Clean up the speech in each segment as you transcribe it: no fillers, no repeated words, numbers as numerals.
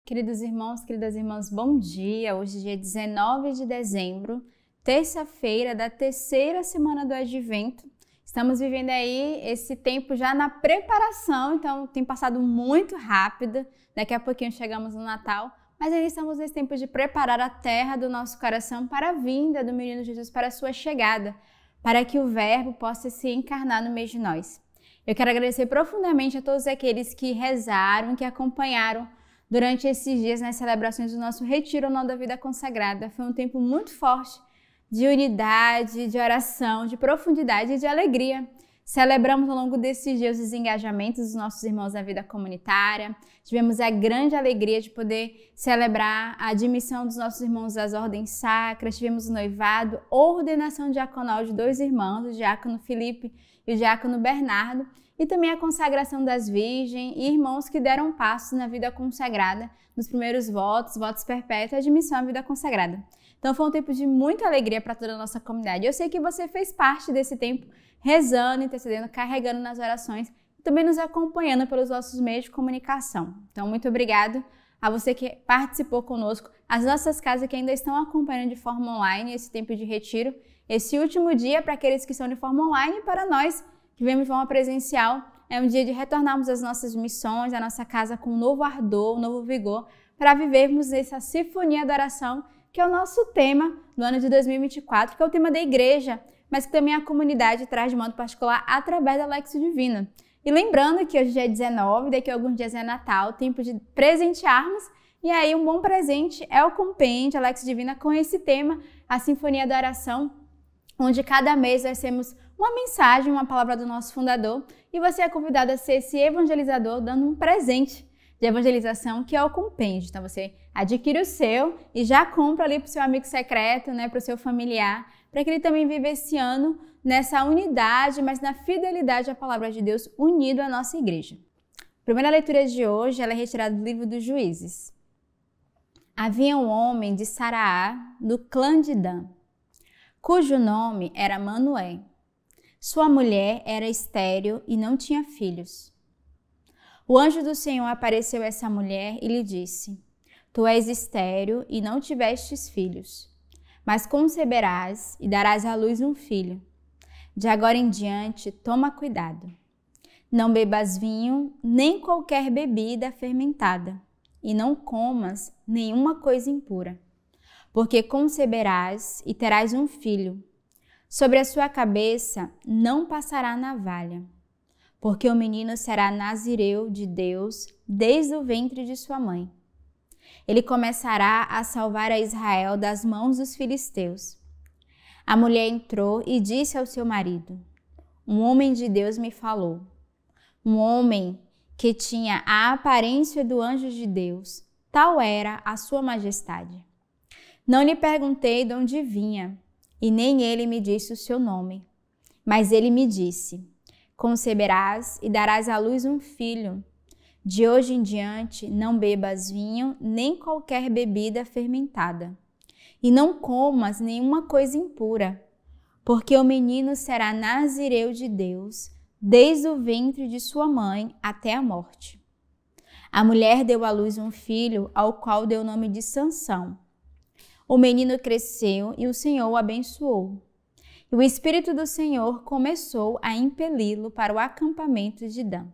Queridos irmãos, queridas irmãs, bom dia! Hoje é dia 19 de dezembro, terça-feira da terceira semana do Advento. Estamos vivendo aí esse tempo já na preparação, então tem passado muito rápido. Daqui a pouquinho chegamos no Natal, mas ainda estamos nesse tempo de preparar a terra do nosso coração para a vinda do menino Jesus, para a sua chegada, para que o Verbo possa se encarnar no meio de nós. Eu quero agradecer profundamente a todos aqueles que rezaram, que acompanharam durante esses dias nas celebrações do nosso Retiro Anual da Vida Consagrada. Foi um tempo muito forte de unidade, de oração, de profundidade e de alegria. Celebramos ao longo desses dias os engajamentos dos nossos irmãos na vida comunitária. Tivemos a grande alegria de poder celebrar a admissão dos nossos irmãos às ordens sacras. Tivemos o noivado, ordenação diaconal de dois irmãos, o diácono Felipe e o diácono Bernardo, e também a consagração das virgens e irmãos que deram passos na vida consagrada, nos primeiros votos perpétuos, admissão à vida consagrada. Então foi um tempo de muita alegria para toda a nossa comunidade. Eu sei que você fez parte desse tempo, rezando, intercedendo, carregando nas orações e também nos acompanhando pelos nossos meios de comunicação. Então muito obrigado a você que participou conosco, as nossas casas que ainda estão acompanhando de forma online esse tempo de retiro, esse último dia para aqueles que estão de forma online e para nós que vemos de forma presencial. É um dia de retornarmos às nossas missões, à nossa casa com um novo ardor, um novo vigor, para vivermos essa sinfonia da oração, que é o nosso tema no ano de 2024, que é o tema da igreja, mas que também a comunidade traz de modo particular através da Lexio Divina. E lembrando que hoje é 19, daqui a alguns dias é Natal, tempo de presentearmos, e aí um bom presente é o compêndio, a Lexio Divina, com esse tema, a Sinfonia da Oração, onde cada mês nós temos uma mensagem, uma palavra do nosso fundador, e você é convidado a ser esse evangelizador dando um presente de evangelização, que é o compêndio. Então você adquire o seu e já compra ali para o seu amigo secreto, para o seu familiar, para que ele também viva esse ano nessa unidade, mas na fidelidade à palavra de Deus, unido à nossa igreja. A primeira leitura de hoje ela é retirada do livro dos Juízes. Havia um homem de Saraá, do clã de Dan, cujo nome era Manoé. Sua mulher era estéril e não tinha filhos. O anjo do Senhor apareceu a essa mulher e lhe disse: Tu és estéril e não tivestes filhos, mas conceberás e darás à luz um filho. De agora em diante, toma cuidado. Não bebas vinho, nem qualquer bebida fermentada, e não comas nenhuma coisa impura, porque conceberás e terás um filho. Sobre a sua cabeça não passará navalha, porque o menino será nazireu de Deus desde o ventre de sua mãe. Ele começará a salvar a Israel das mãos dos filisteus. A mulher entrou e disse ao seu marido: Um homem de Deus me falou. Um homem que tinha a aparência do anjo de Deus, tal era a sua majestade. Não lhe perguntei de onde vinha, e nem ele me disse o seu nome. Mas ele me disse: Conceberás e darás à luz um filho. De hoje em diante não bebas vinho, nem qualquer bebida fermentada. E não comas nenhuma coisa impura, porque o menino será nazireu de Deus, desde o ventre de sua mãe até a morte. A mulher deu à luz um filho, ao qual deu o nome de Sansão. O menino cresceu e o Senhor o abençoou. E o Espírito do Senhor começou a impeli-lo para o acampamento de Dan.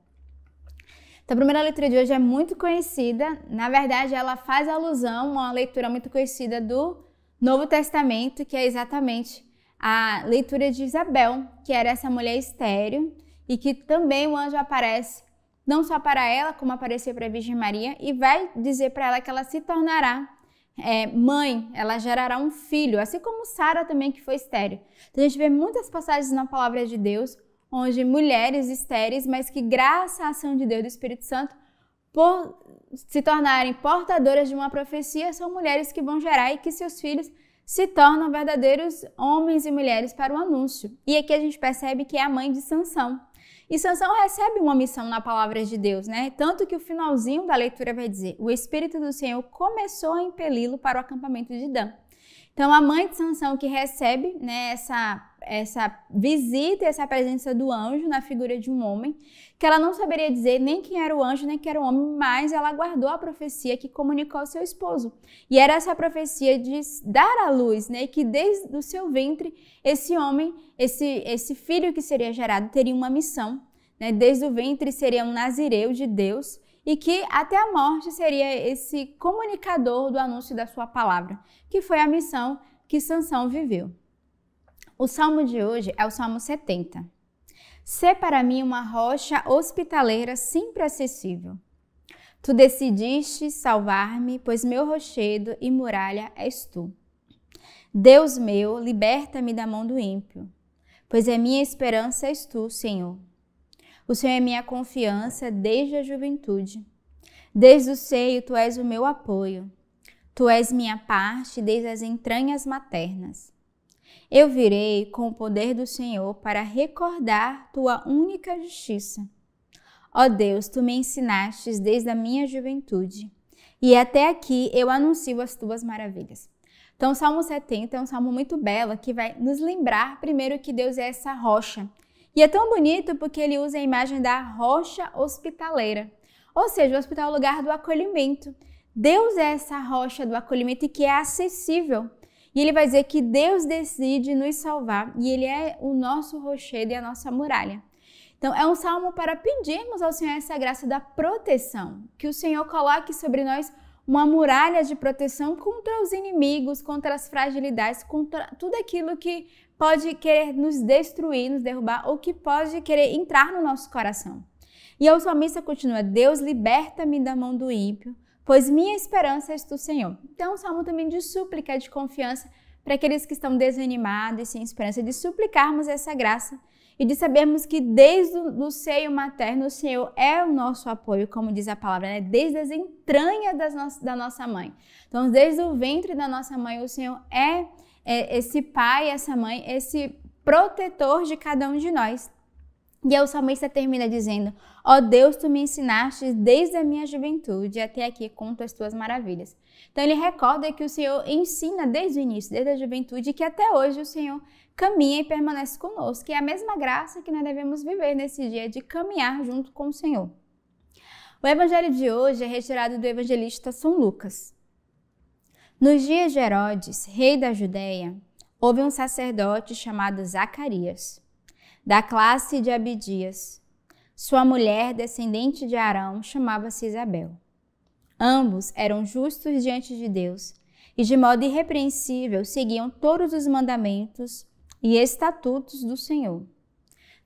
Então, a primeira leitura de hoje é muito conhecida. Na verdade, ela faz alusão a uma leitura muito conhecida do Novo Testamento, que é exatamente a leitura de Isabel, que era essa mulher estéril, e que também o anjo aparece, não só para ela, como apareceu para a Virgem Maria, e vai dizer para ela que ela se tornará mãe, ela gerará um filho, assim como Sara também, que foi estéril. Então a gente vê muitas passagens na palavra de Deus, onde mulheres estéreis, mas que graças à ação de Deus, do Espírito Santo, por se tornarem portadoras de uma profecia, são mulheres que vão gerar e que seus filhos se tornam verdadeiros homens e mulheres para o anúncio. E aqui a gente percebe que é a mãe de Sansão. E Sansão recebe uma missão na palavra de Deus, Tanto que o finalzinho da leitura vai dizer: o Espírito do Senhor começou a impeli-lo para o acampamento de Dan. Então, a mãe de Sansão que recebe visita, essa presença do anjo na figura de um homem, que ela não saberia dizer nem quem era o anjo, nem quem era o homem, mas ela guardou a profecia que comunicou ao seu esposo. E era essa profecia de dar à luz, né, que desde o seu ventre, esse homem, esse filho que seria gerado, teria uma missão, né, desde o ventre seria um nazireu de Deus, e que até a morte seria esse comunicador do anúncio da sua palavra, que foi a missão que Sansão viveu. O salmo de hoje é o Salmo 70. Sê para mim uma rocha hospitaleira sempre acessível. Tu decidiste salvar-me, pois meu rochedo e muralha és tu. Deus meu, liberta-me da mão do ímpio, pois a minha esperança és tu, Senhor. O Senhor é minha confiança desde a juventude. Desde o seio, tu és o meu apoio. Tu és minha parte desde as entranhas maternas. Eu virei com o poder do Senhor para recordar tua única justiça. Ó Deus, tu me ensinastes desde a minha juventude, e até aqui eu anuncio as tuas maravilhas. Então, o Salmo 70 é um salmo muito belo que vai nos lembrar primeiro que Deus é essa rocha. E é tão bonito porque ele usa a imagem da rocha hospitaleira. Ou seja, o hospital é o lugar do acolhimento. Deus é essa rocha do acolhimento e que é acessível. E ele vai dizer que Deus decide nos salvar e ele é o nosso rochedo e a nossa muralha. Então, é um salmo para pedirmos ao Senhor essa graça da proteção. Que o Senhor coloque sobre nós uma muralha de proteção contra os inimigos, contra as fragilidades, contra tudo aquilo que pode querer nos destruir, nos derrubar, ou que pode querer entrar no nosso coração. E o salmista continua, Deus liberta-me da mão do ímpio, pois minha esperança és tu, Senhor. Então, é um salmo também de súplica, de confiança, para aqueles que estão desanimados e sem esperança, de suplicarmos essa graça e de sabermos que desde o seio materno o Senhor é o nosso apoio, como diz a palavra, né? Desde as entranhas da nossa mãe. Então, desde o ventre da nossa mãe, o Senhor é esse pai, essa mãe, esse protetor de cada um de nós. E aí o salmista termina dizendo, ó Deus, tu me ensinaste desde a minha juventude até aqui conto as tuas maravilhas. Então ele recorda que o Senhor ensina desde o início, desde a juventude, e que até hoje o Senhor caminha e permanece conosco. E é a mesma graça que nós devemos viver nesse dia de caminhar junto com o Senhor. O evangelho de hoje é retirado do evangelista São Lucas. Nos dias de Herodes, rei da Judéia, houve um sacerdote chamado Zacarias, da classe de Abidias. Sua mulher, descendente de Arão, chamava-se Isabel. Ambos eram justos diante de Deus e de modo irrepreensível seguiam todos os mandamentos e estatutos do Senhor.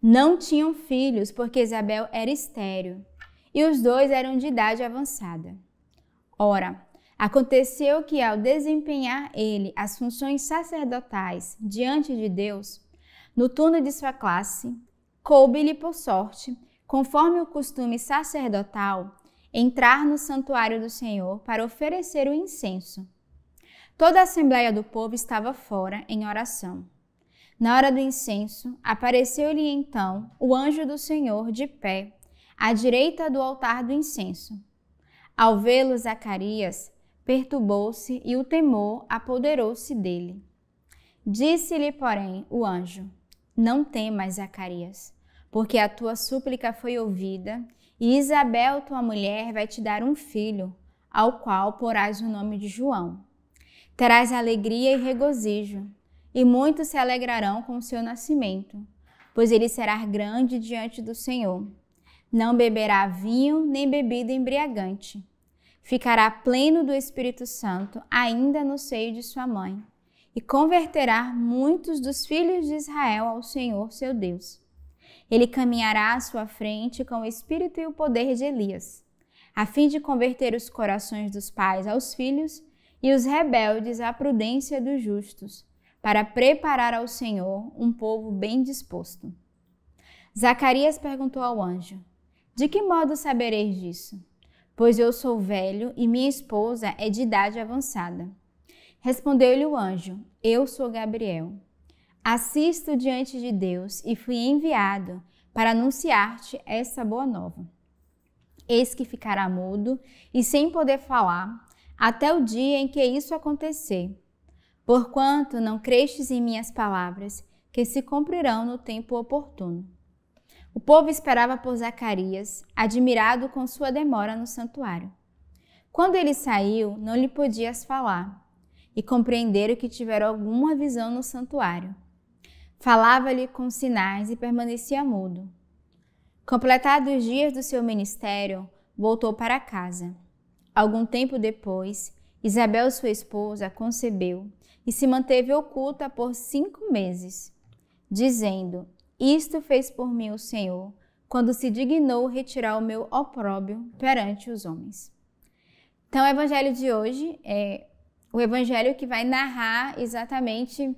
Não tinham filhos porque Isabel era estéril e os dois eram de idade avançada. Ora, aconteceu que ao desempenhar ele as funções sacerdotais diante de Deus, no turno de sua classe, coube-lhe por sorte, conforme o costume sacerdotal, entrar no santuário do Senhor para oferecer o incenso. Toda a assembleia do povo estava fora em oração. Na hora do incenso, apareceu-lhe então o anjo do Senhor de pé, à direita do altar do incenso. Ao vê-lo, Zacarias perturbou-se e o temor apoderou-se dele. Disse-lhe, porém, o anjo, não temas, Zacarias, porque a tua súplica foi ouvida, e Isabel, tua mulher, vai te dar um filho, ao qual porás o nome de João. Terás alegria e regozijo, e muitos se alegrarão com o seu nascimento, pois ele será grande diante do Senhor. Não beberá vinho nem bebida embriagante. Ficará pleno do Espírito Santo ainda no seio de sua mãe, e converterá muitos dos filhos de Israel ao Senhor, seu Deus. Ele caminhará à sua frente com o espírito e o poder de Elias, a fim de converter os corações dos pais aos filhos e os rebeldes à prudência dos justos, para preparar ao Senhor um povo bem disposto. Zacarias perguntou ao anjo, de que modo sabereis disso? Pois eu sou velho e minha esposa é de idade avançada. Respondeu-lhe o anjo, eu sou Gabriel. Assisto diante de Deus e fui enviado para anunciar-te essa boa nova. Eis que ficará mudo e sem poder falar, até o dia em que isso acontecer. Porquanto não crestes em minhas palavras, que se cumprirão no tempo oportuno. O povo esperava por Zacarias, admirado com sua demora no santuário. Quando ele saiu, não lhe podias falar, e compreenderam que tiveram alguma visão no santuário. Falava-lhe com sinais e permanecia mudo. Completados os dias do seu ministério, voltou para casa. Algum tempo depois, Isabel, sua esposa, concebeu e se manteve oculta por 5 meses, dizendo: Isto fez por mim o Senhor, quando se dignou retirar o meu opróbrio perante os homens. Então, o evangelho de hoje é o evangelho que vai narrar exatamente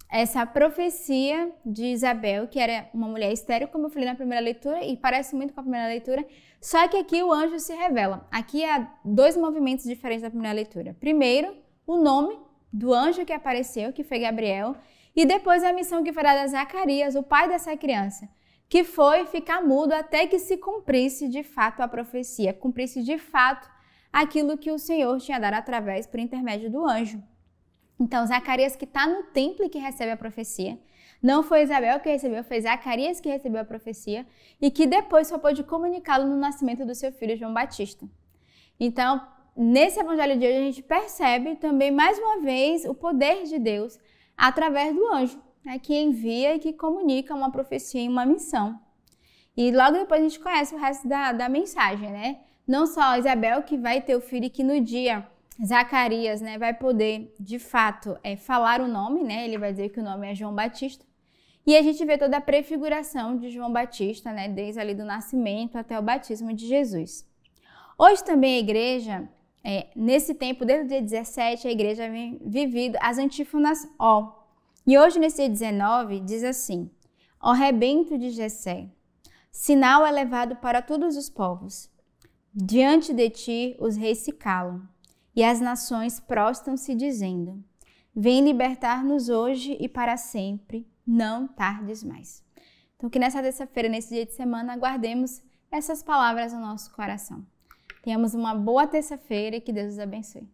essa profecia de Isabel, que era uma mulher estéril, como eu falei na primeira leitura, e parece muito com a primeira leitura, só que aqui o anjo se revela. Aqui há 2 movimentos diferentes da primeira leitura. Primeiro, o nome do anjo que apareceu, que foi Gabriel, e depois a missão que foi dada a Zacarias, o pai dessa criança, que foi ficar mudo até que se cumprisse de fato a profecia, cumprisse de fato aquilo que o Senhor tinha dado através, por intermédio do anjo. Então, Zacarias que está no templo e que recebe a profecia, não foi Isabel que recebeu, foi Zacarias que recebeu a profecia e que depois só pôde comunicá-lo no nascimento do seu filho João Batista. Então, nesse evangelho de hoje a gente percebe também mais uma vez o poder de Deus através do anjo, né, que envia e que comunica uma profecia e uma missão. E logo depois a gente conhece o resto da mensagem, né? Não só Isabel que vai ter o filho e que no dia Zacarias, né, vai poder, de fato, falar o nome, né? Ele vai dizer que o nome é João Batista. E a gente vê toda a prefiguração de João Batista, né, desde ali do nascimento até o batismo de Jesus. Hoje também a igreja, nesse tempo, desde o dia 17, a igreja vem vivido as antífonas ó. E hoje, nesse dia 19, diz assim: Ó rebento de Jessé, sinal é levado para todos os povos. Diante de ti os reis se calam, e as nações prostram-se dizendo: Vem libertar-nos hoje e para sempre, não tardes mais. Então, que nessa terça-feira, nesse dia de semana, aguardemos essas palavras no nosso coração. Tenhamos uma boa terça-feira e que Deus os abençoe.